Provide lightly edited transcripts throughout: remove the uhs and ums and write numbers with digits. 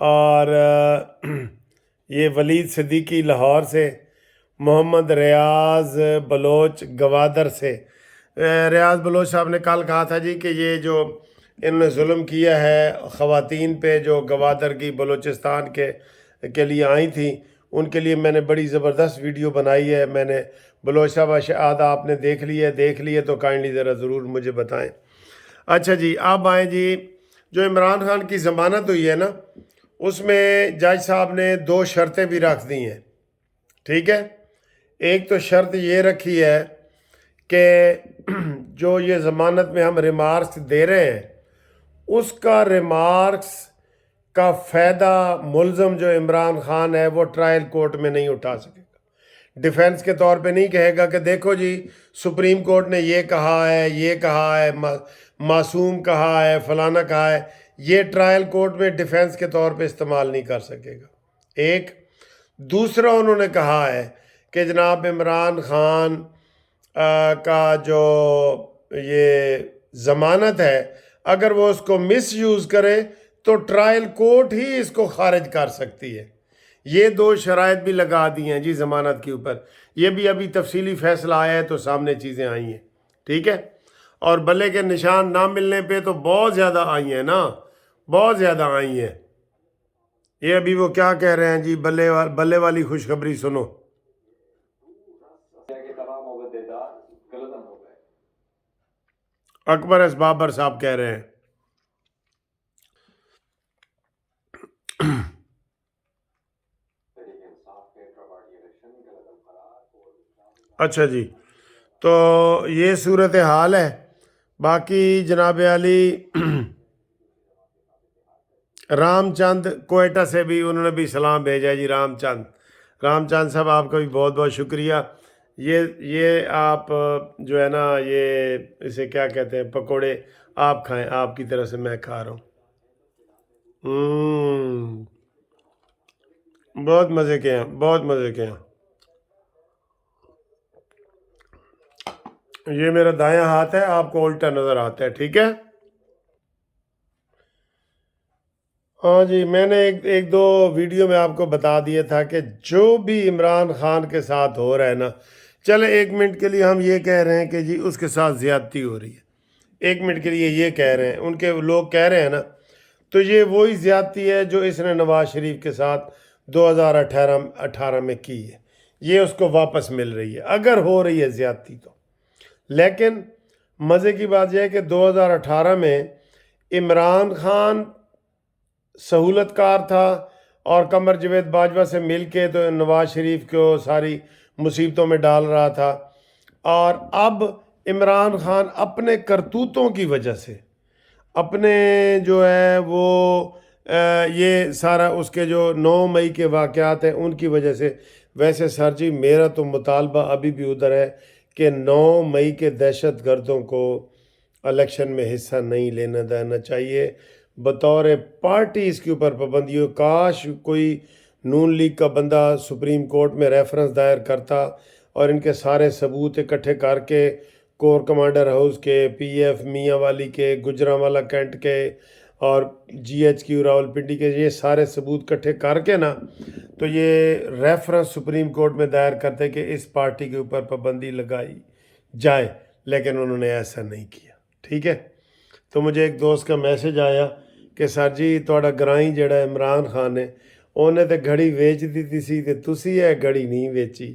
اور یہ ولید صدیقی لاہور سے، محمد ریاض بلوچ گوادر سے۔ ریاض بلوچ صاحب نے کل کہا تھا جی کہ یہ جو انہوں نے ظلم کیا ہے خواتین پہ جو گوادر کی بلوچستان کے لیے آئی تھیں، ان کے لیے میں نے بڑی زبردست ویڈیو بنائی ہے۔ میں نے بلوچ صاحب اشاعت آپ نے دیکھ لیے تو کائنڈلی ذرا ضرور مجھے بتائیں۔ اچھا جی، اب آئیں جی، جو عمران خان کی ضمانت ہوئی ہے نا، اس میں جج صاحب نے 2 شرطیں بھی رکھ دی ہیں، ٹھیک ہے۔ ایک تو شرط یہ رکھی ہے کہ جو یہ ضمانت میں ہم ریمارکس دے رہے ہیں، اس کا ریمارکس کا فائدہ ملزم جو عمران خان ہے وہ ٹرائل کورٹ میں نہیں اٹھا سکے گا، ڈیفنس کے طور پہ نہیں کہے گا کہ دیکھو جی سپریم کورٹ نے یہ کہا ہے معصوم کہا ہے فلانا کہا ہے، یہ ٹرائل کورٹ میں ڈیفنس کے طور پہ استعمال نہیں کر سکے گا۔ ایک دوسرا انہوں نے کہا ہے کہ جناب عمران خان کا جو یہ ضمانت ہے، اگر وہ اس کو مس یوز کرے تو ٹرائل کورٹ ہی اس کو خارج کر سکتی ہے۔ یہ 2 شرائط بھی لگا دی ہیں جی ضمانت کے اوپر، یہ بھی ابھی تفصیلی فیصلہ آیا ہے تو سامنے چیزیں آئی ہیں، ٹھیک ہے۔ اور بلے کے نشان نہ ملنے پہ تو بہت زیادہ آئی ہیں نا، بہت زیادہ آئی ہیں۔ یہ ابھی وہ کیا کہہ رہے ہیں جی، بلے والی خوشخبری سنو۔ اکبر اس بابر صاحب کہہ رہے ہیں اچھا جی، تو یہ صورتحال ہے۔ باقی جناب علی رام چند کوئٹہ سے بھی انہوں نے بھی سلام بھیجا ہے جی۔ رام چند صاحب آپ کا بھی بہت بہت شکریہ۔ یہ آپ جو ہے نا، یہ اسے کیا کہتے ہیں، پکوڑے آپ کھائیں، آپ کی طرف سے میں کھا رہا ہوں۔ بہت مزے کے ہیں، بہت مزے کے ہیں۔ یہ میرا دایاں ہاتھ ہے، آپ کو الٹا نظر آتا ہے، ٹھیک ہے۔ ہاں جی، میں نے ایک دو ویڈیو میں آپ کو بتا دیا تھا کہ جو بھی عمران خان کے ساتھ ہو رہا ہے نا، چلے 1 منٹ کے لیے ہم یہ کہہ رہے ہیں کہ جی اس کے ساتھ زیادتی ہو رہی ہے، 1 منٹ کے لیے یہ کہہ رہے ہیں، ان کے لوگ کہہ رہے ہیں نا، تو یہ وہی زیادتی ہے جو اس نے نواز شریف کے ساتھ 2018 میں کی ہے، یہ اس کو واپس مل رہی ہے اگر ہو رہی ہے زیادتی تو۔ لیکن مزے کی بات یہ ہے کہ 2018 میں عمران خان سہولت کار تھا اور قمر جاوید باجوہ سے مل کے تو نواز شریف کو ساری مصیبتوں میں ڈال رہا تھا، اور اب عمران خان اپنے کرتوتوں کی وجہ سے، اپنے جو ہے وہ یہ سارا اس کے جو 9 مئی کے واقعات ہیں ان کی وجہ سے، ویسے سر جی میرا تو مطالبہ ابھی بھی ادھر ہے کہ 9 مئی کے دہشت گردوں کو الیکشن میں حصہ نہیں لینا دینا چاہیے، بطور پارٹی اس کے اوپر پابندی ہو۔ کاش کوئی نون لیگ کا بندہ سپریم کورٹ میں ریفرنس دائر کرتا اور ان کے سارے ثبوت اکٹھے کر کے کور کمانڈر ہاؤس کے، پی ایف میاں والی کے، گجرانوالہ کینٹ کے اور جی ایچ کیو راولپنڈی کے، یہ سارے ثبوت اکٹھے کر کے نا تو یہ ریفرنس سپریم کورٹ میں دائر کرتے کہ اس پارٹی کے اوپر پابندی لگائی جائے، لیکن انہوں نے ایسا نہیں کیا، ٹھیک ہے۔ تو مجھے ایک دوست کا میسج آیا کہ سر جی تھوڑا گرائی جڑا عمران خان ہے انہیں تو گھڑی ویچ دیتی سی تے تسی ہے گھڑی نہیں ویچی۔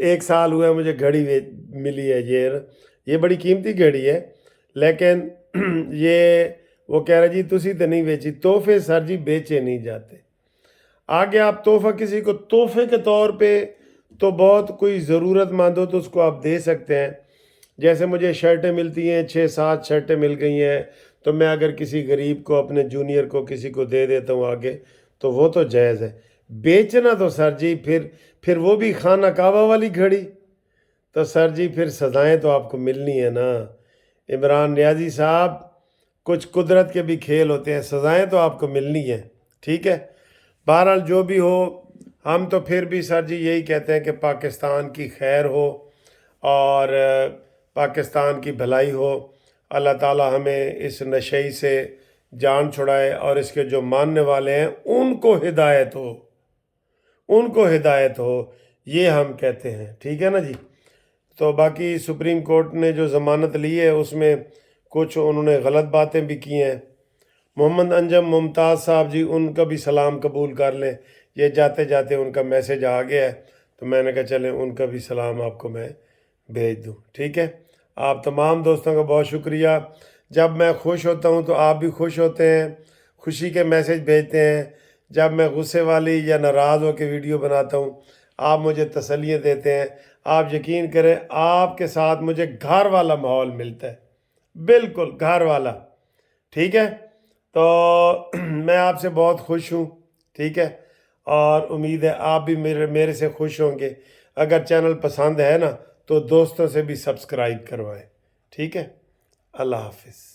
1 سال ہوا ہے مجھے گھڑی ملی ہے، یہ بڑی قیمتی گھڑی ہے، لیکن یہ وہ کہہ رہے جی تسی تو نہیں بیچی۔ تحفے سر جی بیچے نہیں جاتے۔ آگے آپ تحفہ کسی کو تحفے کے طور پہ تو بہت کوئی ضرورت مند ہو تو اس کو آپ دے سکتے ہیں، جیسے مجھے شرٹیں ملتی ہیں، 6-7 شرٹیں مل گئی ہیں، تو میں اگر کسی غریب کو اپنے جونیئر کو کسی کو دے دیتا ہوں آگے تو وہ تو جائز ہے۔ بیچنا تو سر جی پھر وہ بھی خانہ کعبہ والی گھڑی تو سر جی پھر سزائیں تو آپ کو ملنی ہے نا۔ عمران نیازی صاحب کچھ قدرت کے بھی کھیل ہوتے ہیں، سزائیں تو آپ کو ملنی ہیں، ٹھیک ہے۔ بہرحال جو بھی ہو، ہم تو پھر بھی سر جی یہی کہتے ہیں کہ پاکستان کی خیر ہو اور پاکستان کی بھلائی ہو، اللہ تعالی ہمیں اس نشئی سے جان چھڑائے اور اس کے جو ماننے والے ہیں ان کو ہدایت ہو، ان کو ہدایت ہو، یہ ہم کہتے ہیں، ٹھیک ہے نا جی۔ تو باقی سپریم کورٹ نے جو ضمانت لی ہے اس میں کچھ انہوں نے غلط باتیں بھی کی ہیں۔ محمد انجم ممتاز صاحب جی، ان کا بھی سلام قبول کر لیں، یہ جاتے جاتے ان کا میسج آ گیا ہے تو میں نے کہا چلیں ان کا بھی سلام آپ کو میں بھیج دوں، ٹھیک ہے۔ آپ تمام دوستوں کا بہت شکریہ، جب میں خوش ہوتا ہوں تو آپ بھی خوش ہوتے ہیں، خوشی کے میسج بھیجتے ہیں، جب میں غصے والی یا ناراض ہو کے ویڈیو بناتا ہوں آپ مجھے تسلیاں دیتے ہیں۔ آپ یقین کریں آپ کے ساتھ مجھے گھر والا ماحول ملتا ہے، بالکل گھر والا، ٹھیک ہے۔ تو میں آپ سے بہت خوش ہوں، ٹھیک ہے، اور امید ہے آپ بھی میرے سے خوش ہوں گے۔ اگر چینل پسند ہے نا تو دوستوں سے بھی سبسکرائب کروائیں، ٹھیک ہے۔ اللہ حافظ۔